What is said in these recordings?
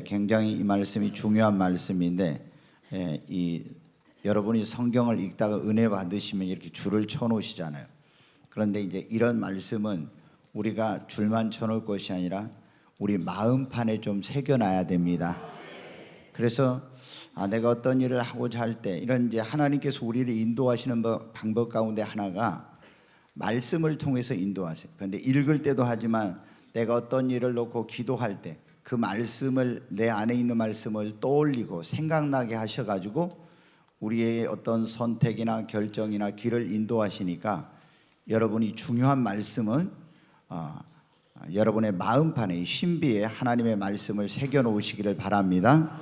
굉장히 이 말씀이 중요한 말씀인데, 여러분이 성경을 읽다가 은혜 받으시면 이렇게 줄을 쳐놓으시잖아요. 그런데 이제 이런 말씀은 우리가 줄만 쳐놓을 것이 아니라 우리 마음판에 좀 새겨놔야 됩니다. 그래서 내가 어떤 일을 하고자 할 때 이런 이제 하나님께서 우리를 인도하시는 방법 가운데 하나가 말씀을 통해서 인도하세요. 그런데 읽을 때도 하지만 내가 어떤 일을 놓고 기도할 때 그 말씀을, 내 안에 있는 말씀을 떠올리고 생각나게 하셔가지고 우리의 어떤 선택이나 결정이나 길을 인도하시니까 여러분이 중요한 말씀은 여러분의 마음판에, 신비에 하나님의 말씀을 새겨놓으시기를 바랍니다.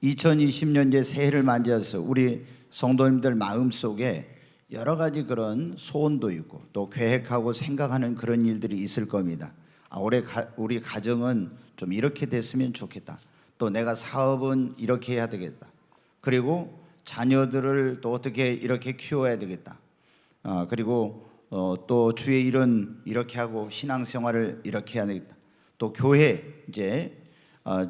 2020년 이제 새해를 맞이해서 우리 성도님들 마음속에 여러 가지 그런 소원도 있고 또 계획하고 생각하는 그런 일들이 있을 겁니다. 올해 우리 가정은 좀 이렇게 됐으면 좋겠다. 또 내가 사업은 이렇게 해야 되겠다. 그리고 자녀들을 또 어떻게 이렇게 키워야 되겠다. 그리고 또 주의 일은 이렇게 하고 신앙생활을 이렇게 해야 되겠다. 또 교회, 이제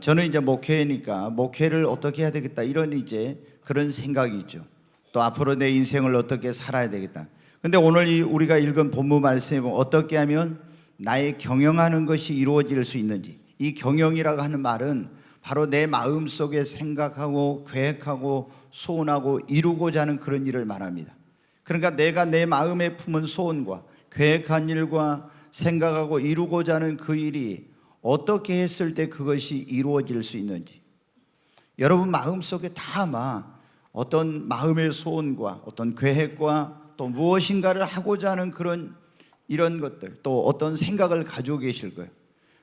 저는 이제 목회니까 목회를 어떻게 해야 되겠다, 이런 이제 그런 생각이 있죠. 또 앞으로 내 인생을 어떻게 살아야 되겠다. 근데 오늘 우리가 읽은 본문 말씀에 보면 어떻게 하면 나의 경영하는 것이 이루어질 수 있는지, 이 경영이라고 하는 말은 바로 내 마음속에 생각하고 계획하고 소원하고 이루고자 하는 그런 일을 말합니다. 그러니까 내가 내 마음에 품은 소원과 계획한 일과 생각하고 이루고자 하는 그 일이 어떻게 했을 때 그것이 이루어질 수 있는지, 여러분 마음속에 다 아마 어떤 마음의 소원과 어떤 계획과 또 무엇인가를 하고자 하는 그런 이런 것들, 또 어떤 생각을 가지고 계실 거예요.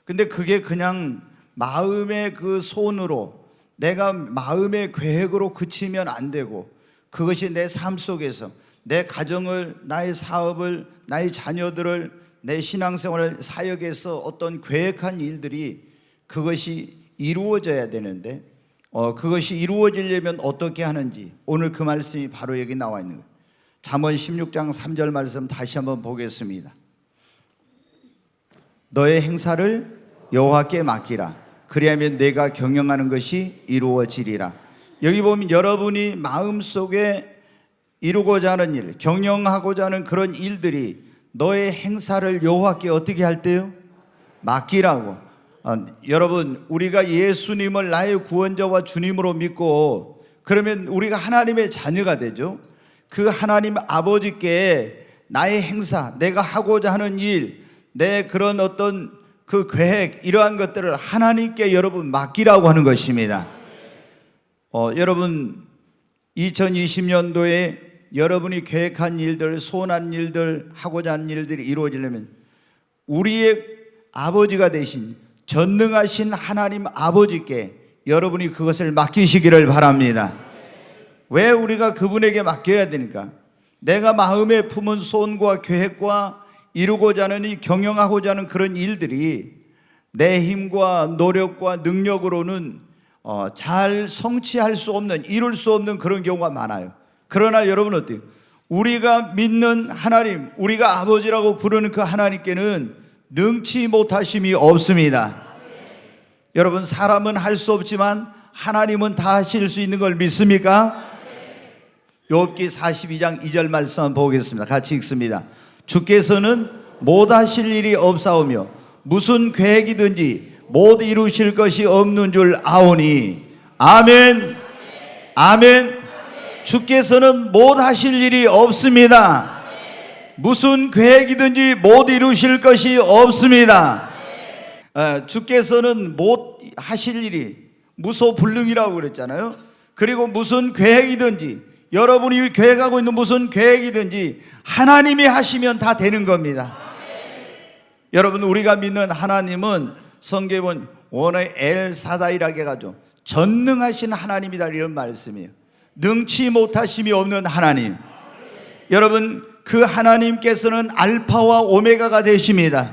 근데 그게 그냥 마음의 그 소원으로, 내가 마음의 계획으로 그치면 안 되고, 그것이 내 삶 속에서 내 가정을, 나의 사업을, 나의 자녀들을, 내 신앙생활을, 사역에서 어떤 계획한 일들이 그것이 이루어져야 되는데, 그것이 이루어지려면 어떻게 하는지, 오늘 그 말씀이 바로 여기 나와 있는 거예요. 잠언 16장 3절 말씀 다시 한번 보겠습니다. 너의 행사를 여호와께 맡기라. 그리하면 내가 경영하는 것이 이루어지리라. 여기 보면 여러분이 마음속에 이루고자 하는 일, 경영하고자 하는 그런 일들이 너의 행사를 여호와께 어떻게 할 때요? 맡기라고. 여러분, 우리가 예수님을 나의 구원자와 주님으로 믿고 그러면 우리가 하나님의 자녀가 되죠. 그 하나님 아버지께 나의 행사, 내가 하고자 하는 일, 내 그런 어떤 그 계획, 이러한 것들을 하나님께 여러분 맡기라고 하는 것입니다. 여러분 2020년도에 여러분이 계획한 일들, 소원한 일들, 하고자 하는 일들이 이루어지려면 우리의 아버지가 되신 전능하신 하나님 아버지께 여러분이 그것을 맡기시기를 바랍니다. 왜 우리가 그분에게 맡겨야 되니까? 내가 마음에 품은 소원과 계획과 이루고자 하는, 이 경영하고자 하는 그런 일들이 내 힘과 노력과 능력으로는 잘 성취할 수 없는, 이룰 수 없는 그런 경우가 많아요. 그러나 여러분 어때요? 우리가 믿는 하나님, 우리가 아버지라고 부르는 그 하나님께는 능치 못하심이 없습니다. 여러분, 사람은 할 수 없지만 하나님은 다 하실 수 있는 걸 믿습니까? 욥기 42장 2절 말씀 한번 보겠습니다. 같이 읽습니다. 주께서는 못하실 일이 없사오며 무슨 계획이든지 못 이루실 것이 없는 줄 아오니. 아멘. 아멘. 주께서는 못하실 일이 없습니다. 무슨 계획이든지 못 이루실 것이 없습니다. 주께서는 못하실 일이, 무소불능이라고 그랬잖아요. 그리고 무슨 계획이든지, 여러분이 계획하고 있는 무슨 계획이든지 하나님이 하시면 다 되는 겁니다. 여러분, 우리가 믿는 하나님은 성경은 원어의 엘사다이라고 해가지고 전능하신 하나님이다, 이런 말씀이에요. 능치 못하심이 없는 하나님. 여러분, 그 하나님께서는 알파와 오메가가 되십니다.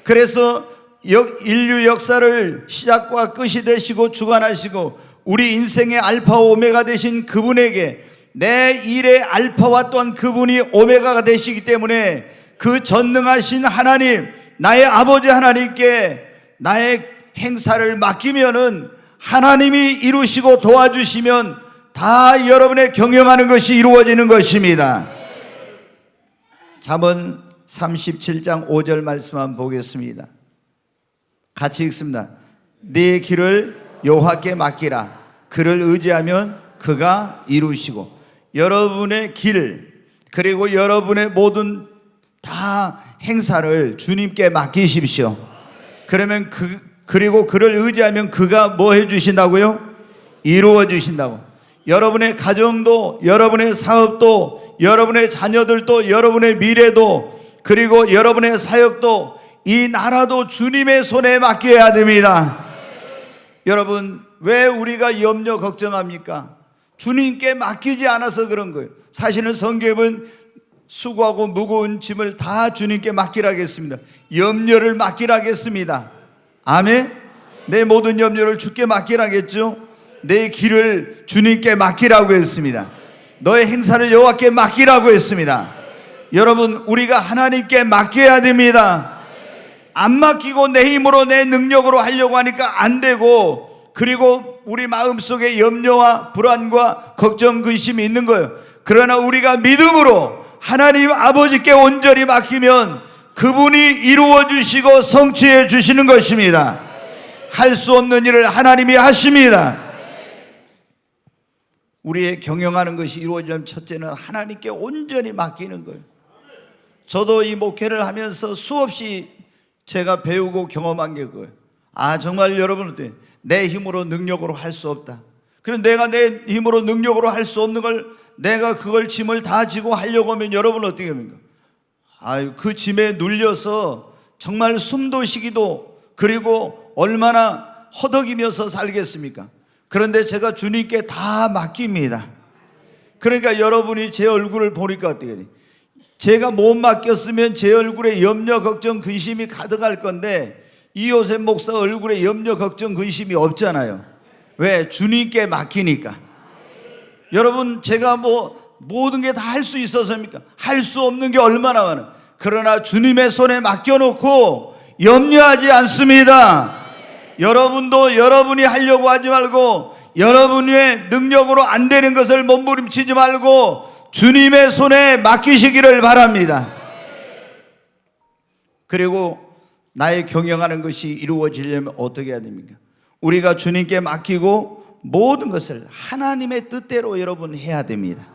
그래서 인류 역사를 시작과 끝이 되시고 주관하시고 우리 인생의 알파와 오메가 되신 그분에게 내 일의 알파와 또한 그분이 오메가가 되시기 때문에 그 전능하신 하나님, 나의 아버지 하나님께 나의 행사를 맡기면은 하나님이 이루시고 도와주시면 다 여러분의 경영하는 것이 이루어지는 것입니다. 잠언 37장 5절 말씀 한번 보겠습니다. 같이 읽습니다. 네 길을 여호와께 맡기라. 그를 의지하면 그가 이루시고. 여러분의 길 그리고 여러분의 모든 다 행사를 주님께 맡기십시오. 그러면 그리고 그를 의지하면 그가 뭐 해주신다고요? 이루어 주신다고. 여러분의 가정도, 여러분의 사업도, 여러분의 자녀들도, 여러분의 미래도, 그리고 여러분의 사역도, 이 나라도 주님의 손에 맡겨야 됩니다. 여러분, 왜 우리가 염려 걱정합니까? 주님께 맡기지 않아서 그런 거예요. 사실은 성경은 수고하고 무거운 짐을 다 주님께 맡기라 하겠습니다. 염려를 맡기라 하겠습니다. 아멘. 내 모든 염려를 주께 맡기라 하겠죠. 내 길을 주님께 맡기라고 했습니다. 너의 행사를 여호와께 맡기라고 했습니다. 여러분, 우리가 하나님께 맡겨야 됩니다. 안 맡기고 내 힘으로 내 능력으로 하려고 하니까 안 되고, 그리고 우리 마음속에 염려와 불안과 걱정 근심이 있는 거예요. 그러나 우리가 믿음으로 하나님 아버지께 온전히 맡기면 그분이 이루어 주시고 성취해 주시는 것입니다. 할 수 없는 일을 하나님이 하십니다. 우리의 경영하는 것이 이루어지려면 첫째는 하나님께 온전히 맡기는 거예요. 저도 이 목회를 하면서 수없이 제가 배우고 경험한 게 그거예요. 정말 여러분 어때? 내 힘으로 능력으로 할 수 없다. 그럼 내가 내 힘으로 능력으로 할 수 없는 걸 내가 그걸 짐을 다 지고 하려고 하면 여러분 어떻게 합니까? 그 짐에 눌려서 정말 숨도 쉬기도, 그리고 얼마나 허덕이면서 살겠습니까? 그런데 제가 주님께 다 맡깁니다. 그러니까 여러분이 제 얼굴을 보니까 어떻게 돼요? 제가 못 맡겼으면 제 얼굴에 염려, 걱정, 근심이 가득할 건데 이요셉 목사 얼굴에 염려, 걱정, 근심이 없잖아요. 왜? 주님께 맡기니까. 여러분, 제가 모든 게 다 할 수 있어서입니까? 할 수 없는 게 얼마나 많아요. 그러나 주님의 손에 맡겨놓고 염려하지 않습니다. 여러분도 여러분이 하려고 하지 말고, 여러분의 능력으로 안 되는 것을 몸부림치지 말고 주님의 손에 맡기시기를 바랍니다. 그리고 나의 경영하는 것이 이루어지려면 어떻게 해야 됩니까? 우리가 주님께 맡기고 모든 것을 하나님의 뜻대로 여러분 해야 됩니다.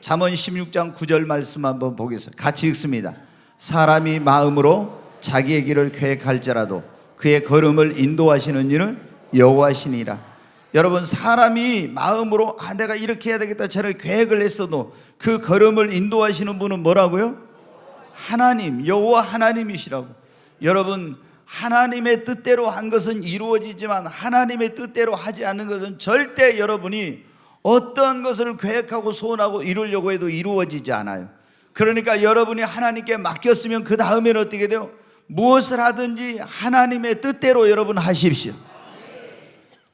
잠언 16장 9절 말씀 한번 보겠습니다. 같이 읽습니다. 사람이 마음으로 자기의 길을 계획할지라도 그의 걸음을 인도하시는 이는 여호와시니라. 여러분, 사람이 마음으로 내가 이렇게 해야 되겠다 저렇게 계획을 했어도 그 걸음을 인도하시는 분은 뭐라고요? 하나님, 여호와 하나님이시라고. 여러분, 하나님의 뜻대로 한 것은 이루어지지만 하나님의 뜻대로 하지 않는 것은 절대 여러분이 어떤 것을 계획하고 소원하고 이루려고 해도 이루어지지 않아요. 그러니까 여러분이 하나님께 맡겼으면 그 다음에는 어떻게 돼요? 무엇을 하든지 하나님의 뜻대로 여러분 하십시오.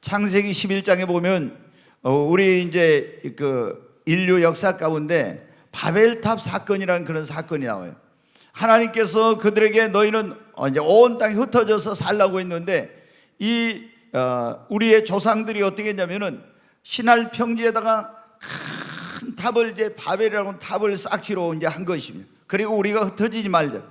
창세기 11장에 보면 우리 이제 그 인류 역사 가운데 바벨탑 사건이라는 그런 사건이 나와요. 하나님께서 그들에게 너희는 이제 온 땅에 흩어져서 살라고 했는데 우리의 조상들이 어떻게 했냐면은 신할 평지에다가 큰 탑을 이제 바벨이라고 탑을 쌓기로 이제 한 것입니다. 그리고 우리가 흩어지지 말자.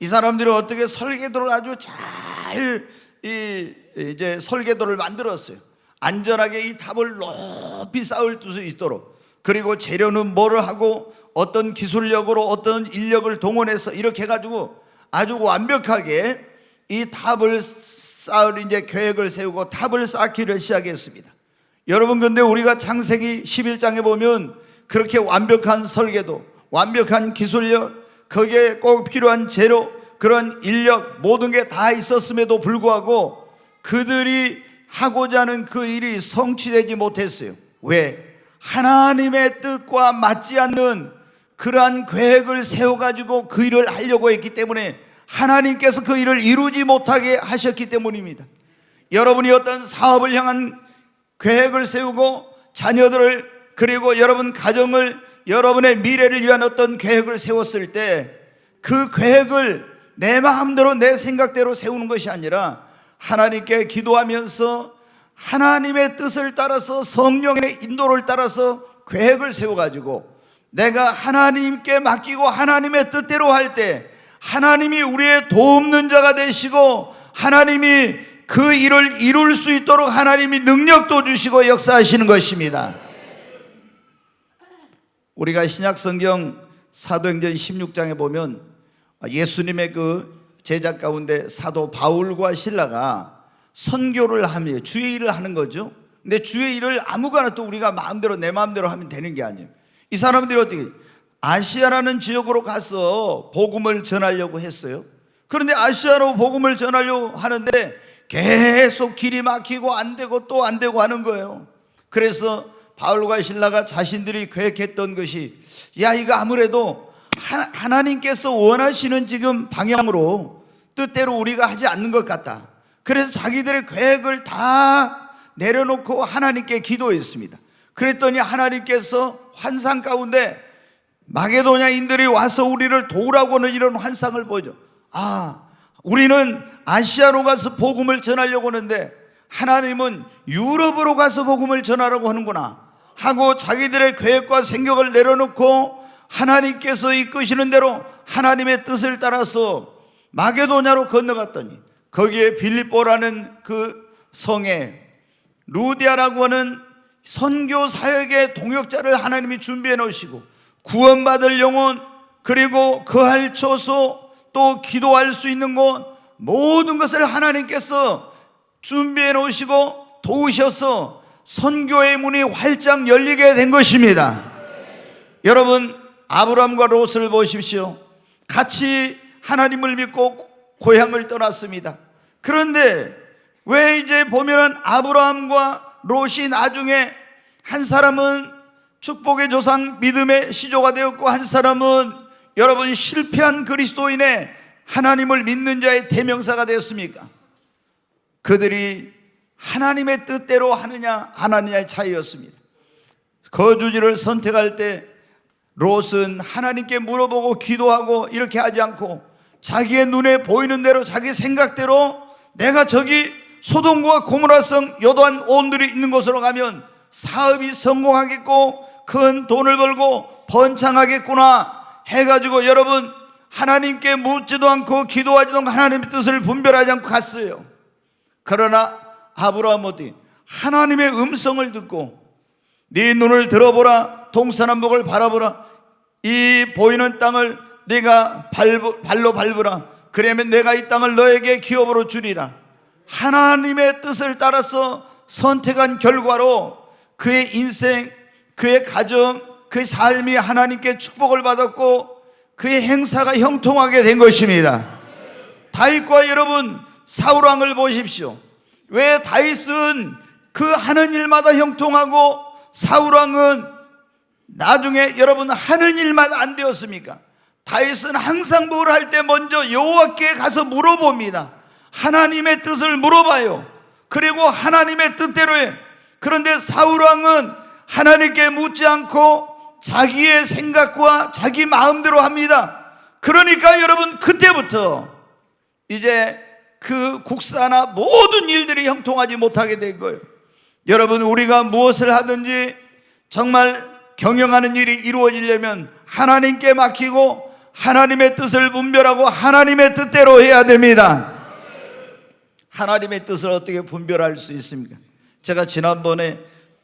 이 사람들은 어떻게 설계도를 아주 잘 이제 설계도를 만들었어요. 안전하게 이 탑을 높이 쌓을 수 있도록. 그리고 재료는 뭐를 하고 어떤 기술력으로 어떤 인력을 동원해서 이렇게 해가지고 아주 완벽하게 이 탑을 쌓을 이제 계획을 세우고 탑을 쌓기를 시작했습니다. 여러분, 근데 우리가 창세기 11장에 보면 그렇게 완벽한 설계도, 완벽한 기술력, 거기에 꼭 필요한 재료, 그런 인력 모든 게 다 있었음에도 불구하고 그들이 하고자 하는 그 일이 성취되지 못했어요. 왜? 하나님의 뜻과 맞지 않는 그러한 계획을 세워가지고 그 일을 하려고 했기 때문에 하나님께서 그 일을 이루지 못하게 하셨기 때문입니다. 여러분이 어떤 사업을 향한 계획을 세우고 자녀들을, 그리고 여러분 가정을, 여러분의 미래를 위한 어떤 계획을 세웠을 때 그 계획을 내 마음대로 내 생각대로 세우는 것이 아니라 하나님께 기도하면서 하나님의 뜻을 따라서 성령의 인도를 따라서 계획을 세워가지고 내가 하나님께 맡기고 하나님의 뜻대로 할 때 하나님이 우리의 돕는 자가 되시고 하나님이 그 일을 이룰 수 있도록 하나님이 능력도 주시고 역사하시는 것입니다. 우리가 신약성경 사도행전 16장에 보면 예수님의 그 제자 가운데 사도 바울과 실라가 선교를 하며 주의 일을 하는 거죠. 근데 주의 일을 아무거나 또 우리가 마음대로 내 마음대로 하면 되는 게 아니에요. 이 사람들이 어떻게 아시아라는 지역으로 가서 복음을 전하려고 했어요. 그런데 아시아로 복음을 전하려고 하는데 계속 길이 막히고 안 되고 또 안 되고 하는 거예요. 그래서 바울과 실라가 자신들이 계획했던 것이 야, 이거 아무래도 하나님께서 원하시는 지금 방향으로 뜻대로 우리가 하지 않는 것 같다. 그래서 자기들의 계획을 다 내려놓고 하나님께 기도했습니다. 그랬더니 하나님께서 환상 가운데 마게도냐인들이 와서 우리를 도우라고는 이런 환상을 보죠. 아, 우리는 아시아로 가서 복음을 전하려고 하는데 하나님은 유럽으로 가서 복음을 전하라고 하는구나 하고 자기들의 계획과 생각을 내려놓고 하나님께서 이끄시는 대로 하나님의 뜻을 따라서 마게도냐로 건너갔더니 거기에 빌립보라는 그 성에 루디아라고 하는 선교 사역의 동역자를 하나님이 준비해 놓으시고 구원받을 영혼 그리고 거할 처소 또 기도할 수 있는 곳 모든 것을 하나님께서 준비해 놓으시고 도우셔서 선교의 문이 활짝 열리게 된 것입니다. 여러분, 아브라함과 롯을 보십시오. 같이 하나님을 믿고 고향을 떠났습니다. 그런데 왜 이제 보면은 아브라함과 롯이 나중에 한 사람은 축복의 조상 믿음의 시조가 되었고 한 사람은 여러분 실패한 그리스도인의 하나님을 믿는 자의 대명사가 되었습니까? 그들이 하나님의 뜻대로 하느냐 안 하느냐의 차이였습니다. 거주지를 선택할 때 롯은 하나님께 물어보고 기도하고 이렇게 하지 않고 자기의 눈에 보이는 대로 자기 생각대로 내가 저기 소돔과 고모라성 여도한 온들이 있는 곳으로 가면 사업이 성공하겠고 큰 돈을 벌고 번창하겠구나 해가지고 여러분 하나님께 묻지도 않고 기도하지도 않고 하나님의 뜻을 분별하지 않고 갔어요. 그러나 아브라함은 어디 하나님의 음성을 듣고 네 눈을 들어보라 동서남북을 바라보라 이 보이는 땅을 네가 발로 밟으라 그러면 내가 이 땅을 너에게 기업으로 주리라. 하나님의 뜻을 따라서 선택한 결과로 그의 인생, 그의 가정, 그의 삶이 하나님께 축복을 받았고 그의 행사가 형통하게 된 것입니다. 다윗과 여러분 사울왕을 보십시오. 왜 다윗은 그 하는 일마다 형통하고 사울왕은 나중에 여러분 하는 일마다 안 되었습니까? 다윗은 항상 뭘 할 때 먼저 여호와께 가서 물어봅니다. 하나님의 뜻을 물어봐요. 그리고 하나님의 뜻대로 해. 그런데 사울왕은 하나님께 묻지 않고 자기의 생각과 자기 마음대로 합니다. 그러니까 여러분 그때부터 이제 그 국사나 모든 일들이 형통하지 못하게 된 거예요. 여러분 우리가 무엇을 하든지 정말 경영하는 일이 이루어지려면 하나님께 맡기고 하나님의 뜻을 분별하고 하나님의 뜻대로 해야 됩니다. 하나님의 뜻을 어떻게 분별할 수 있습니까? 제가 지난번에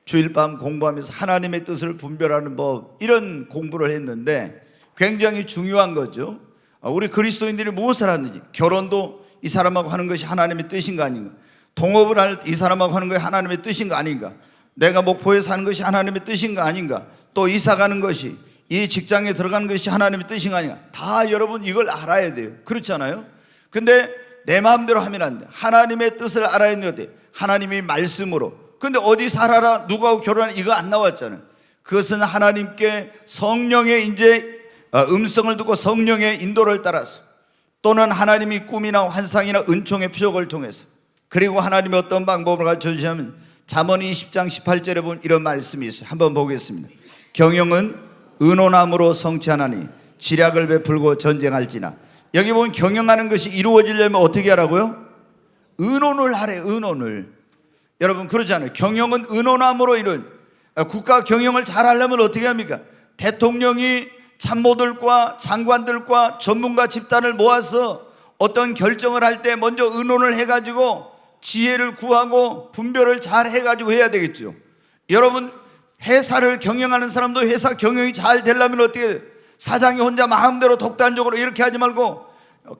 주일밤 공부하면서 하나님의 뜻을 분별하는 법 이런 공부를 했는데 굉장히 중요한 거죠. 우리 그리스도인들이 무엇을 하는지 결혼도 이 사람하고 하는 것이 하나님의 뜻인가 아닌가, 동업을 할 이 사람하고 하는 것이 하나님의 뜻인가 아닌가, 내가 목포에 사는 것이 하나님의 뜻인가 아닌가, 또 이사 가는 것이 이 직장에 들어가는 것이 하나님의 뜻인가 아닌가, 다 여러분 이걸 알아야 돼요. 그렇잖아요. 근데 내 마음대로 하면 안 돼. 하나님의 뜻을 알아야 되는데 하나님이 말씀으로. 근데 어디 살아라 누구하고 결혼하라 이거 안 나왔잖아요. 그것은 하나님께 성령의 이제 음성을 듣고 성령의 인도를 따라서 또는 하나님이 꿈이나 환상이나 은총의 표적을 통해서 그리고 하나님이 어떤 방법을 가르쳐 주시냐면 잠언 20장 18절에 보면 이런 말씀이 있어요. 한번 보겠습니다. 경영은 의논함으로 성취하나니 지략을 베풀고 전쟁할지나. 여기 보면 경영하는 것이 이루어지려면 어떻게 하라고요? 의논을 하래. 의논을. 여러분 그러잖아요. 경영은 의논함으로 이룬. 국가 경영을 잘 하려면 어떻게 합니까? 대통령이 참모들과 장관들과 전문가 집단을 모아서 어떤 결정을 할 때 먼저 의논을 해가지고 지혜를 구하고 분별을 잘 해가지고 해야 되겠죠. 여러분 회사를 경영하는 사람도 회사 경영이 잘 되려면 어떻게 해요? 사장이 혼자 마음대로 독단적으로 이렇게 하지 말고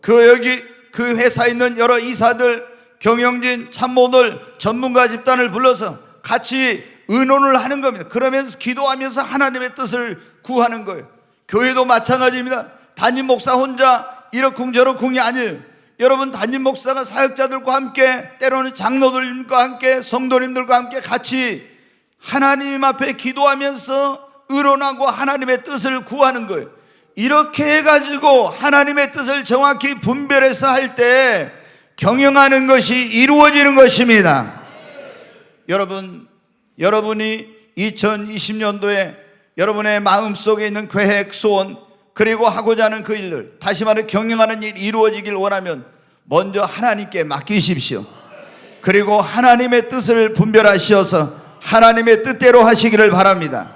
그 회사에 있는 여러 이사들, 경영진, 참모들, 전문가 집단을 불러서 같이 의논을 하는 겁니다. 그러면서 기도하면서 하나님의 뜻을 구하는 거예요. 교회도 마찬가지입니다. 담임 목사 혼자 이러쿵저러쿵이 아니에요. 여러분 담임 목사가 사역자들과 함께, 때로는 장로들과 함께, 성도님들과 함께 같이 하나님 앞에 기도하면서 의논하고 하나님의 뜻을 구하는 거예요. 이렇게 해가지고 하나님의 뜻을 정확히 분별해서 할 때 경영하는 것이 이루어지는 것입니다. 여러분이 2020년도에 여러분의 마음속에 있는 계획, 소원, 그리고 하고자 하는 그 일들, 다시 말해 경영하는 일이 이루어지길 원하면 먼저 하나님께 맡기십시오. 그리고 하나님의 뜻을 분별하셔서 하나님의 뜻대로 하시기를 바랍니다.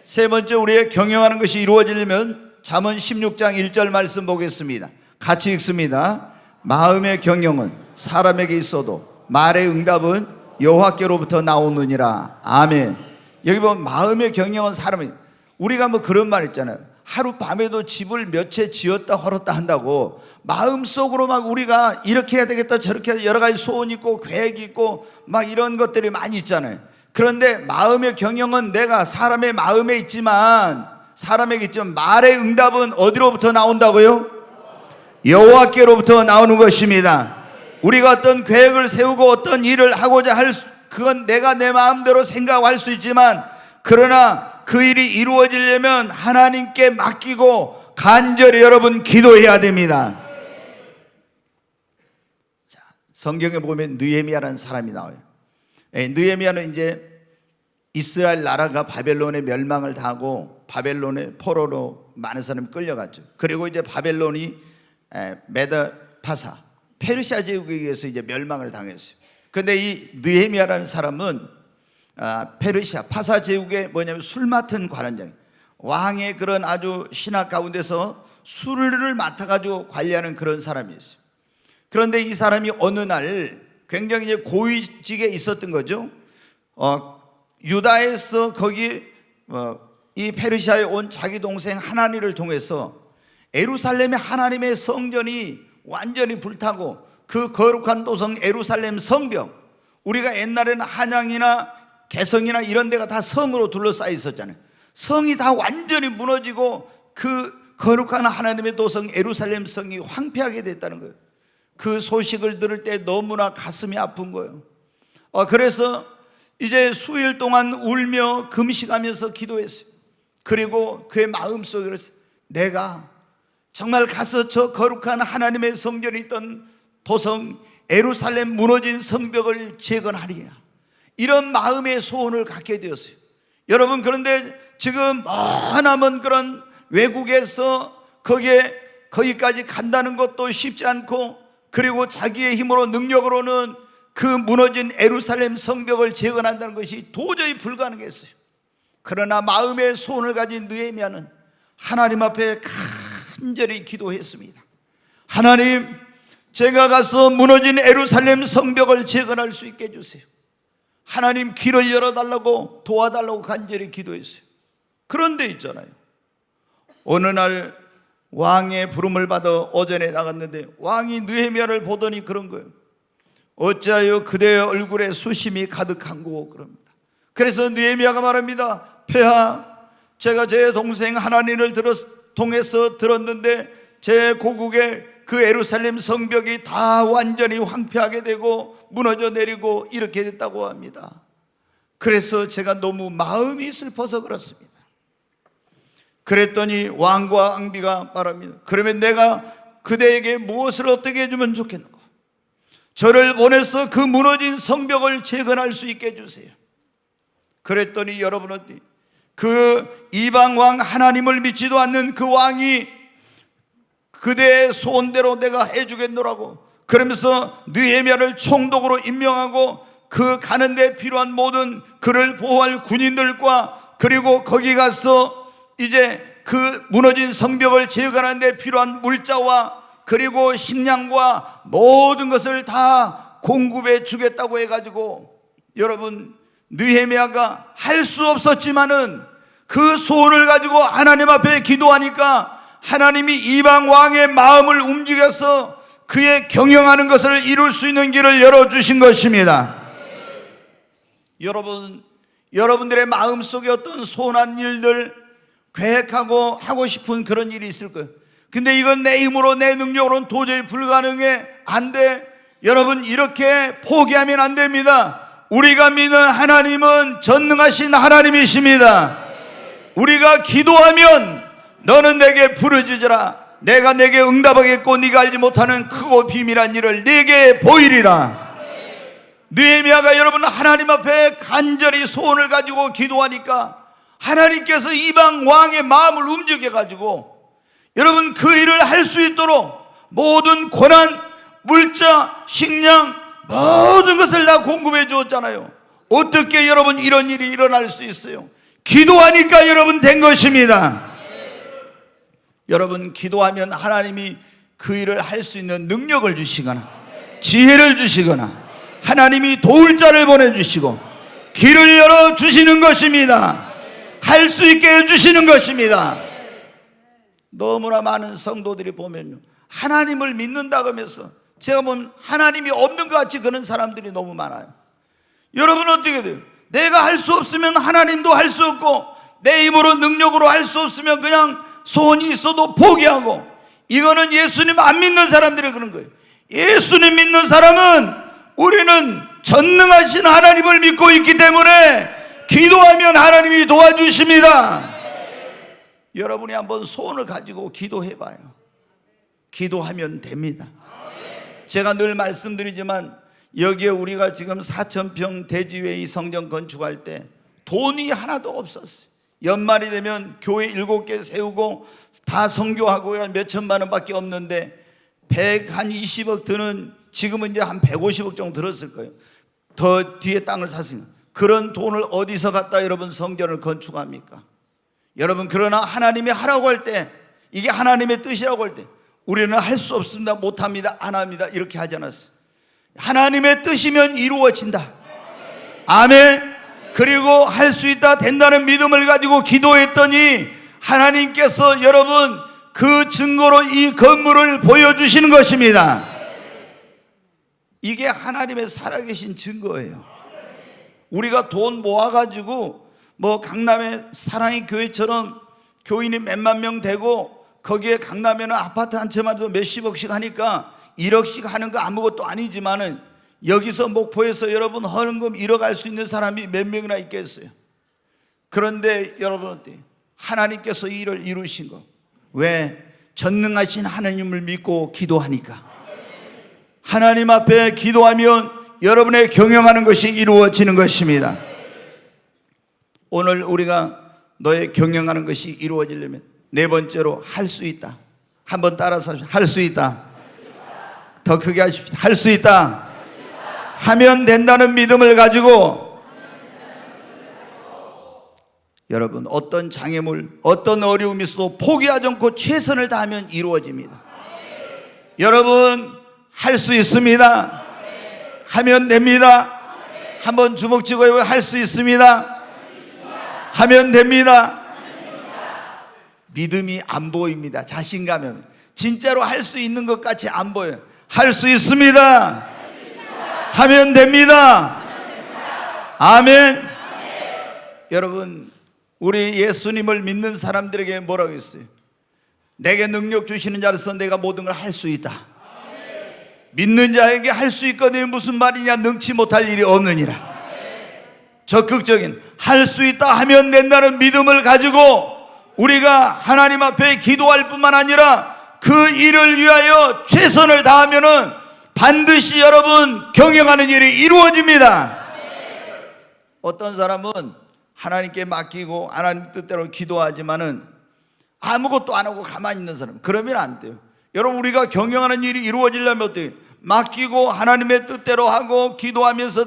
세 번째, 우리의 경영하는 것이 이루어지려면 잠언 16장 1절 말씀 보겠습니다. 같이 읽습니다. 마음의 경영은 사람에게 있어도 말의 응답은 여호와께로부터 나오느니라. 아멘. 여기 보면 마음의 경영은 사람이, 우리가 뭐 그런 말 있잖아요. 하룻밤에도 집을 몇 채 지었다 헐었다 한다고 마음속으로 막 우리가 이렇게 해야 되겠다 저렇게 해야 되겠다, 여러 가지 소원이 있고 계획이 있고 막 이런 것들이 많이 있잖아요. 그런데 마음의 경영은 내가 사람의 마음에 있지만, 사람에게 있지만 말의 응답은 어디로부터 나온다고요? 여호와께로부터 나오는 것입니다. 우리가 어떤 계획을 세우고 어떤 일을 하고자 할, 그건 내가 내 마음대로 생각할 수 있지만, 그러나 그 일이 이루어지려면 하나님께 맡기고 간절히 여러분 기도해야 됩니다. 자, 성경에 보면 느헤미야라는 사람이 나와요. 느헤미야는 이제 이스라엘 나라가 바벨론의 멸망을 당하고 바벨론의 포로로 많은 사람이 끌려갔죠. 그리고 이제 바벨론이 메드파사 페르시아 제국에 의해서 이제 멸망을 당했어요. 그런데 이 느헤미야라는 사람은 페르시아 파사 제국의 뭐냐면 술 맡은 관원장, 왕의 그런 아주 신하 가운데서 술을 맡아가지고 관리하는 그런 사람이었어요. 그런데 이 사람이 어느 날 굉장히 이제 고위직에 있었던 거죠. 유다에서 거기 이 페르시아에 온 자기 동생 하나니를 통해서 예루살렘의 하나님의 성전이 완전히 불타고 그 거룩한 도성 예루살렘 성벽, 우리가 옛날에는 한양이나 개성이나 이런 데가 다 성으로 둘러싸여 있었잖아요. 성이 다 완전히 무너지고 그 거룩한 하나님의 도성 예루살렘 성이 황폐하게 됐다는 거예요. 그 소식을 들을 때 너무나 가슴이 아픈 거예요. 그래서 이제 수일 동안 울며 금식하면서 기도했어요. 그리고 그의 마음속에 내가 정말 가서 저 거룩한 하나님의 성전이 있던 도성 예루살렘 무너진 성벽을 재건하리라, 이런 마음의 소원을 갖게 되었어요. 여러분, 그런데 지금 머나먼 그런 외국에서 거기까지 간다는 것도 쉽지 않고, 그리고 자기의 힘으로 능력으로는 그 무너진 예루살렘 성벽을 재건한다는 것이 도저히 불가능했어요. 그러나 마음의 소원을 가진 느헤미야는 하나님 앞에 간절히 기도했습니다. 하나님, 제가 가서 무너진 예루살렘 성벽을 재건할 수 있게 해주세요. 하나님, 길을 열어달라고 도와달라고 간절히 기도했어요. 그런데 있잖아요, 어느 날 왕의 부름을 받아 오전에 나갔는데 왕이 느헤미야를 보더니 그런 거예요. 어찌하여 그대의 얼굴에 수심이 가득한고 그럽니다. 그래서 느헤미야가 말합니다. 폐하, 제가 제 동생 하나니를 통해서 들었는데 제 고국의 그 예루살렘 성벽이 다 완전히 황폐하게 되고 무너져 내리고 이렇게 됐다고 합니다. 그래서 제가 너무 마음이 슬퍼서 그렇습니다. 그랬더니 왕과 왕비가 말합니다. 그러면 내가 그대에게 무엇을 어떻게 해주면 좋겠는가? 저를 보내서 그 무너진 성벽을 재건할 수 있게 해주세요. 그랬더니 여러분, 그 이방 왕 하나님을 믿지도 않는 그 왕이 그대의 소원대로 내가 해주겠노라고 그러면서 느헤미야를 총독으로 임명하고 그 가는 데 필요한 모든 그를 보호할 군인들과 그리고 거기 가서 이제 그 무너진 성벽을 재건하는 데 필요한 물자와 그리고 식량과 모든 것을 다 공급해 주겠다고 해가지고, 여러분, 느헤미야가 할 수 없었지만은 그 소원을 가지고 하나님 앞에 기도하니까 하나님이 이방 왕의 마음을 움직여서 그의 경영하는 것을 이룰 수 있는 길을 열어주신 것입니다. 여러분들의 마음속에 어떤 소원한 일들, 계획하고 하고 싶은 그런 일이 있을 거예요. 근데 이건 내 힘으로 내 능력으로는 도저히 불가능해, 안 돼. 여러분, 이렇게 포기하면 안 됩니다. 우리가 믿는 하나님은 전능하신 하나님이십니다. 우리가 기도하면 너는 내게 부르짖으라, 내가 내게 응답하겠고 네가 알지 못하는 크고 비밀한 일을 네게 보이리라. 느헤미야가 여러분 하나님 앞에 간절히 소원을 가지고 기도하니까 하나님께서 이방 왕의 마음을 움직여 가지고 여러분 그 일을 할 수 있도록 모든 고난, 물자, 식량 모든 것을 다 공급해 주었잖아요. 어떻게 여러분 이런 일이 일어날 수 있어요? 기도하니까 여러분 된 것입니다. 여러분, 기도하면 하나님이 그 일을 할 수 있는 능력을 주시거나 지혜를 주시거나 하나님이 도울 자를 보내주시고 길을 열어주시는 것입니다. 할 수 있게 해주시는 것입니다. 너무나 많은 성도들이 보면요, 하나님을 믿는다고 하면서 제가 보면 하나님이 없는 것 같이 그런 사람들이 너무 많아요. 여러분 어떻게 돼요? 내가 할 수 없으면 하나님도 할 수 없고 내 힘으로 능력으로 할 수 없으면 그냥 소원이 있어도 포기하고, 이거는 예수님 안 믿는 사람들이 그런 거예요. 예수님 믿는 사람은 우리는 전능하신 하나님을 믿고 있기 때문에 기도하면 하나님이 도와주십니다. 여러분이 한번 소원을 가지고 기도해봐요. 기도하면 됩니다. 제가 늘 말씀드리지만 여기에 우리가 지금 4,000평 대지회의 성전 건축할 때 돈이 하나도 없었어요. 연말이 되면 교회 7개 세우고 다 선교하고 몇 천만 원밖에 없는데 120억 드는, 지금은 이제 한 150억 정도 들었을 거예요. 더 뒤에 땅을 샀으니까 그런 돈을 어디서 갖다 여러분 성전을 건축합니까? 여러분, 그러나 하나님이 하라고 할 때, 이게 하나님의 뜻이라고 할 때 우리는 할 수 없습니다, 못합니다, 안 합니다 이렇게 하지 않았어요. 하나님의 뜻이면 이루어진다. 아멘. 그리고 할 수 있다, 된다는 믿음을 가지고 기도했더니 하나님께서 여러분 그 증거로 이 건물을 보여주시는 것입니다. 이게 하나님의 살아계신 증거예요. 우리가 돈 모아가지고 뭐 강남의 사랑의 교회처럼 교인이 몇만 명 되고 거기에 강남에는 아파트 한 채만 도 몇십억씩 하니까 1억씩 하는 거 아무것도 아니지만은 여기서 목포에서 여러분 헌금 1억 할 수 있는 사람이 몇 명이나 있겠어요? 그런데 여러분 어때요? 하나님께서 이 일을 이루신 거, 왜? 전능하신 하나님을 믿고 기도하니까. 하나님 앞에 기도하면 여러분의 경영하는 것이 이루어지는 것입니다. 오늘 우리가 너의 경영하는 것이 이루어지려면 네 번째로 할 수 있다. 한번 따라서 할 수 있다. 더 크게 하십시오. 할 수 있다. 하면 된다는 믿음을 가지고 여러분 어떤 장애물, 어떤 어려움이 있어도 포기하지 않고 최선을 다하면 이루어집니다. 여러분 할 수 있습니다. 하면 됩니다. 한번 주먹 쥐고 할 수 있습니다. 하면 됩니다. 믿음이 안 보입니다. 자신감은 진짜로 할 수 있는 것 같이 안 보여요. 할 수 있습니다. 하면 됩니다. 아멘. 여러분, 우리 예수님을 믿는 사람들에게 뭐라고 했어요? 내게 능력 주시는 자로서 내가 모든 걸 할 수 있다. 믿는 자에게 할 수 있거든. 무슨 말이냐? 능치 못할 일이 없느니라. 적극적인 할 수 있다, 하면 된다는 믿음을 가지고 우리가 하나님 앞에 기도할 뿐만 아니라 그 일을 위하여 최선을 다하면은 반드시 여러분 경영하는 일이 이루어집니다. 어떤 사람은 하나님께 맡기고 하나님 뜻대로 기도하지만은 아무것도 안 하고 가만히 있는 사람, 그러면 안 돼요. 여러분, 우리가 경영하는 일이 이루어지려면 어때요? 맡기고 하나님의 뜻대로 하고 기도하면서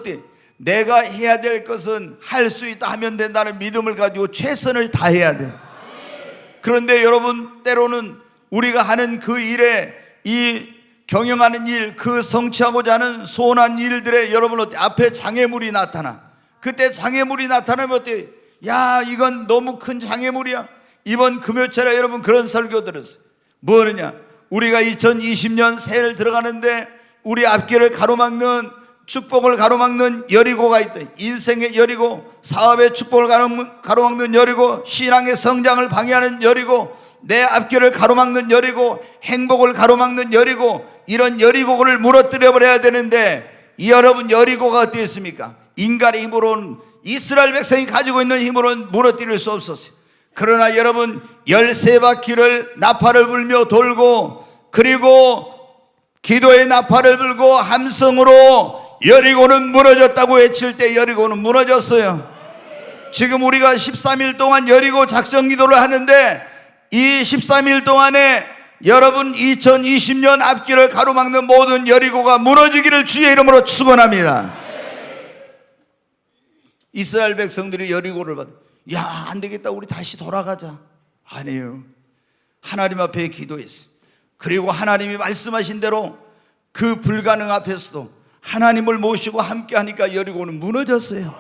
내가 해야 될 것은 할 수 있다 하면 된다는 믿음을 가지고 최선을 다해야 돼. 그런데 여러분, 때로는 우리가 하는 그 일에, 이 경영하는 일, 그 성취하고자 하는 소원한 일들에 여러분 앞에 장애물이 나타나. 그때 장애물이 나타나면 어때요? 야, 이건 너무 큰 장애물이야. 이번 금요철에 여러분 그런 설교 들었어요. 뭐느냐, 우리가 2020년 새해를 들어가는데 우리 앞길을 가로막는, 축복을 가로막는 여리고가 있다. 인생의 여리고, 사업의 축복을 가로막는 여리고, 신앙의 성장을 방해하는 여리고, 내 앞길을 가로막는 여리고, 행복을 가로막는 여리고, 이런 여리고를 무너뜨려 버려야 되는데, 여러분 여리고가 어떻습니까? 인간의 힘으로는, 이스라엘 백성이 가지고 있는 힘으로는 무너뜨릴 수 없었어요. 그러나 여러분, 13바퀴를 나팔을 불며 돌고, 그리고 기도의 나팔을 불고 함성으로 여리고는 무너졌다고 외칠 때 여리고는 무너졌어요. 지금 우리가 13일 동안 여리고 작전 기도를 하는데, 이 13일 동안에 여러분 2020년 앞길을 가로막는 모든 여리고가 무너지기를 주의 이름으로 축원합니다. 이스라엘 백성들이 여리고를 받아, 야, 안 되겠다, 우리 다시 돌아가자. 아니에요. 하나님 앞에 기도했어요. 그리고 하나님이 말씀하신 대로 그 불가능 앞에서도 하나님을 모시고 함께 하니까 여리고는 무너졌어요.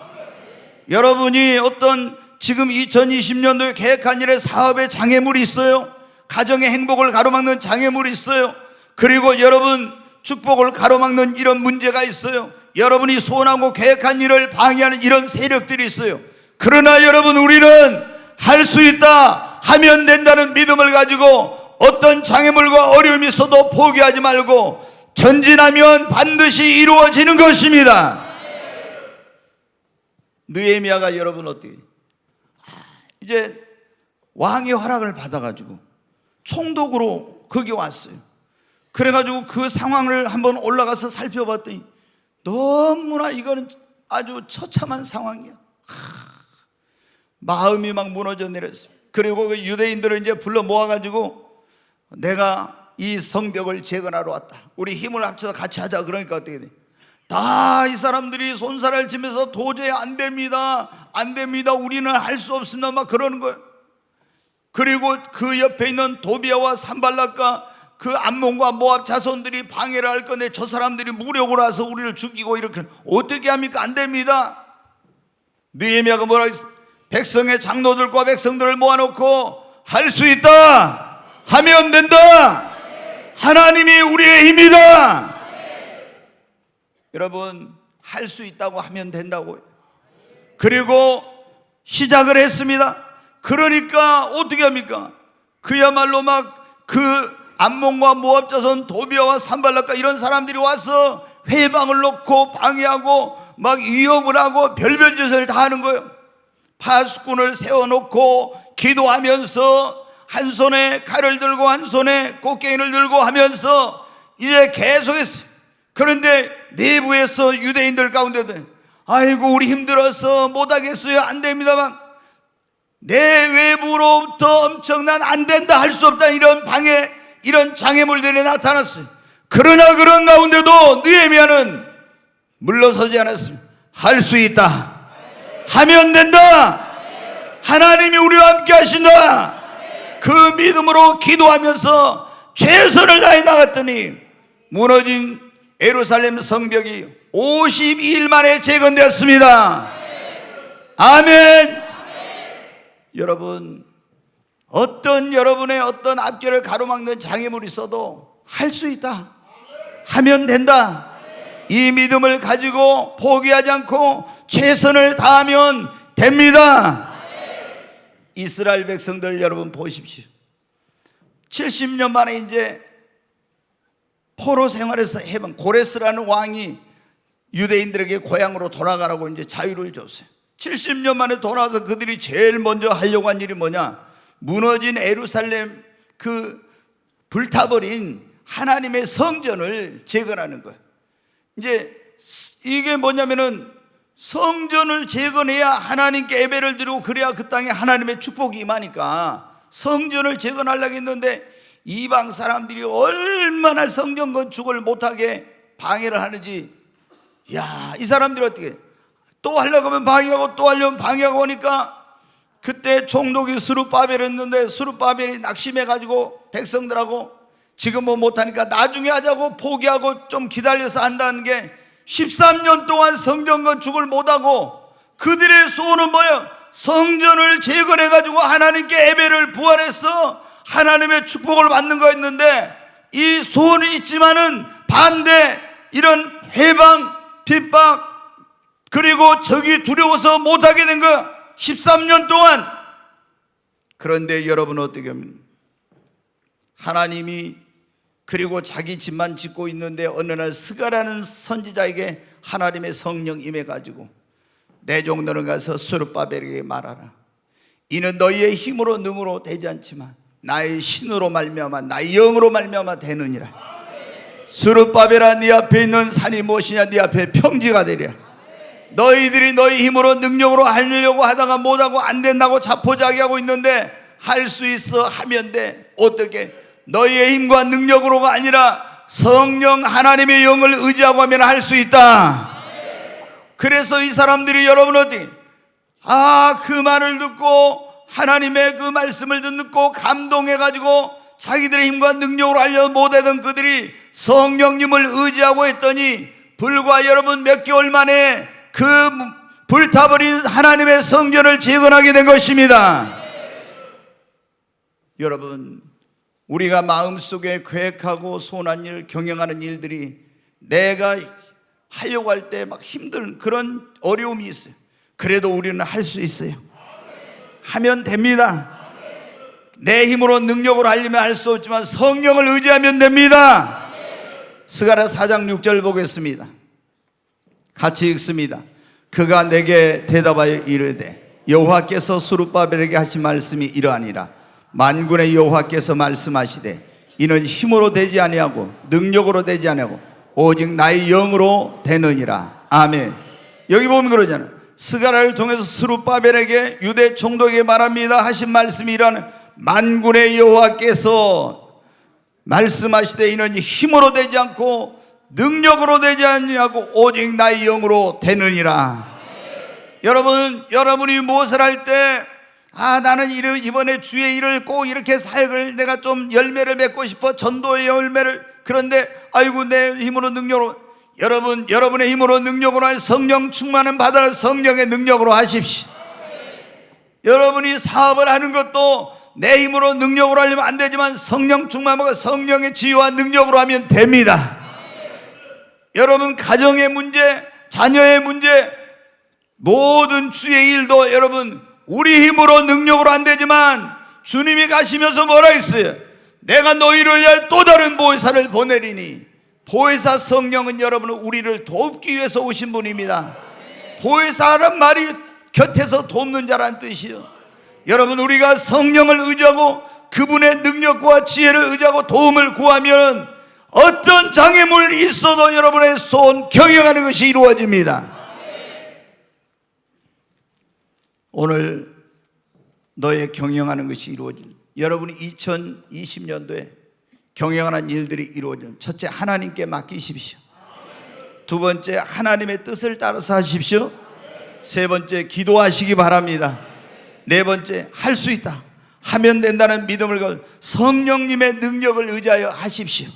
여러분이 어떤 지금 2020년도에 계획한 일에 사업에 장애물이 있어요. 가정의 행복을 가로막는 장애물이 있어요. 그리고 여러분 축복을 가로막는 이런 문제가 있어요. 여러분이 소원하고 계획한 일을 방해하는 이런 세력들이 있어요. 그러나 여러분, 우리는 할 수 있다, 하면 된다는 믿음을 가지고 어떤 장애물과 어려움이 있어도 포기하지 말고 전진하면 반드시 이루어지는 것입니다. 느헤미야가 여러분 어떻게, 이제 왕의 허락을 받아가지고 총독으로 거기 왔어요. 그래가지고 그 상황을 한번 올라가서 살펴봤더니 너무나 이거는 아주 처참한 상황이야. 마음이 막 무너져 내렸어요. 그리고 그 유대인들을 이제 불러 모아가지고, 내가 이 성벽을 재건하러 왔다, 우리 힘을 합쳐서 같이 하자. 그러니까 어떻게 돼? 다 이 사람들이 손살을 치면서 도저히 안 됩니다, 안 됩니다, 우리는 할 수 없습니다, 막 그러는 거예요. 그리고 그 옆에 있는 도비아와 산발락과 그 암몬과 모압 자손들이 방해를 할 건데, 저 사람들이 무력으로 와서 우리를 죽이고 이렇게 어떻게 합니까? 안 됩니다. 느헤미야가 뭐라 했어? 백성의 장로들과 백성들을 모아놓고 할 수 있다, 하면 된다, 하나님이 우리의 힘이다. 여러분, 할 수 있다고 하면 된다고요. 그리고 시작을 했습니다. 그러니까 어떻게 합니까? 그야말로 막 그 암몬과 모압 자손 도비아와 산발락과 이런 사람들이 와서 회방을 놓고 방해하고 막 위협을 하고 별별 짓을 다 하는 거예요. 파수꾼을 세워놓고 기도하면서 한 손에 칼을 들고 한 손에 꽃게인을 들고 하면서 이제 계속했어요. 그런데 내부에서 유대인들 가운데도, 아이고 우리 힘들어서 못하겠어요, 안 됩니다만, 내 외부로부터 엄청난 안 된다, 할 수 없다, 이런 방해, 이런 장애물들이 나타났어요. 그러나 그런 가운데도 느헤미야는 물러서지 않았습니다. 할 수 있다, 하면 된다, 하나님이 우리와 함께 하신다, 그 믿음으로 기도하면서 최선을 다해 나갔더니 무너진 예루살렘 성벽이 52일 만에 재건되었습니다. 아멘. 여러분, 어떤 여러분의 어떤 앞길을 가로막는 장애물이 있어도 할 수 있다, 하면 된다, 이 믿음을 가지고 포기하지 않고 최선을 다하면 됩니다. 이스라엘 백성들 여러분 보십시오. 70년 만에 이제 포로 생활에서 해방, 고레스라는 왕이 유대인들에게 고향으로 돌아가라고 이제 자유를 줬어요. 70년 만에 돌아와서 그들이 제일 먼저 하려고 한 일이 뭐냐? 무너진 예루살렘, 그 불타버린 하나님의 성전을 재건하는 거예요. 이제 이게 뭐냐면은 성전을 재건해야 하나님께 예배를 드리고 그래야 그 땅에 하나님의 축복이 임하니까 성전을 재건하려고 했는데, 이방 사람들이 얼마나 성전 건축을 못하게 방해를 하는지, 야, 이 사람들이 어떻게 또 하려고 하면 방해하고 또 하려면 방해하고 하니까, 그때 총독이 스룹바벨이었는데 스룹바벨이 낙심해가지고 백성들하고 지금 뭐 못하니까 나중에 하자고 포기하고 좀 기다려서 한다는 게, 13년 동안 성전 건축을 못하고 그들의 소원은 뭐예요? 성전을 재건해가지고 하나님께 예배를 부활해서 하나님의 축복을 받는 거였는데, 이 소원이 있지만은 반대, 이런 회방, 핍박, 그리고 적이 두려워서 못하게 된 거야, 13년 동안. 그런데 여러분 어떻게 합니까? 하나님이 그리고 자기 집만 짓고 있는데 어느 날 스가라는 선지자에게 하나님의 성령 임해가지고, 내 종들은 가서 스룹바벨에게 말하라. 이는 너희의 힘으로 능으로 되지 않지만 나의 신으로 말미암아 나의 영으로 말미암아 되느니라. 스룹바벨아, 네 앞에 있는 산이 무엇이냐? 네 앞에 평지가 되리라. 너희들이 너희 힘으로 능력으로 하려고 하다가 못하고 안 된다고 자포자기하고 있는데, 할 수 있어 하면 돼. 어떻게? 너희의 힘과 능력으로가 아니라 성령 하나님의 영을 의지하고 하면 할 수 있다. 그래서 이 사람들이, 여러분 어디, 그 말을 듣고 하나님의 그 말씀을 듣고 감동해가지고 자기들의 힘과 능력으로 하려 못하던 그들이 성령님을 의지하고 했더니, 불과 여러분 몇 개월 만에 그 불타버린 하나님의 성전을 재건하게 된 것입니다. 여러분, 우리가 마음속에 계획하고 소원한 일, 경영하는 일들이 내가 하려고 할 때 막 힘든 그런 어려움이 있어요. 그래도 우리는 할 수 있어요. 하면 됩니다. 내 힘으로 능력으로 하려면 할 수 없지만 성령을 의지하면 됩니다. 스가랴 4장 6절 보겠습니다. 같이 읽습니다. 그가 내게 대답하여 이르되, 여호와께서 스룹바벨에게 하신 말씀이 이러하니라. 만군의 여호와께서 말씀하시되, 이는 힘으로 되지 아니하고 능력으로 되지 아니하고 오직 나의 영으로 되느니라. 아멘. 여기 보면 그러잖아요. 스가랴를 통해서 스룹바벨에게, 유대 총독에게 말합니다. 하신 말씀이 이러하는, 만군의 여호와께서 말씀하시되 이는 힘으로 되지 않고 능력으로 되지 아니하고 오직 나의 영으로 되느니라. 여러분이 무엇을 할 때, 나는 이번에 주의 일을 꼭 이렇게 사역을 내가 좀 열매를 맺고 싶어, 전도의 열매를. 그런데 아이고 내 힘으로 능력으로, 여러분의 힘으로 능력으로 할 성령 충만은 받아 성령의 능력으로 하십시오. 여러분이 사업을 하는 것도 내 힘으로 능력으로 하려면 안 되지만 성령 충만하고 성령의 지혜와 능력으로 하면 됩니다. 여러분 가정의 문제, 자녀의 문제, 모든 주의 일도 여러분 우리 힘으로 능력으로 안 되지만 주님이 가시면서 뭐라 했어요? 내가 너희를 위하여 또 다른 보혜사를 보내리니. 보혜사 성령은 여러분 우리를 돕기 위해서 오신 분입니다. 보혜사란 말이 곁에서 돕는 자란 뜻이요. 여러분 우리가 성령을 의지하고 그분의 능력과 지혜를 의지하고 도움을 구하면 어떤 장애물이 있어도 여러분의 소원 경영하는 것이 이루어집니다. 오늘 너의 경영하는 것이 이루어집니다. 여러분이 2020년도에 경영하는 일들이 이루어집니다. 첫째, 하나님께 맡기십시오. 두 번째, 하나님의 뜻을 따라서 하십시오. 세 번째, 기도하시기 바랍니다. 네 번째, 할 수 있다, 하면 된다는 믿음을 가지고 성령님의 능력을 의지하여 하십시오.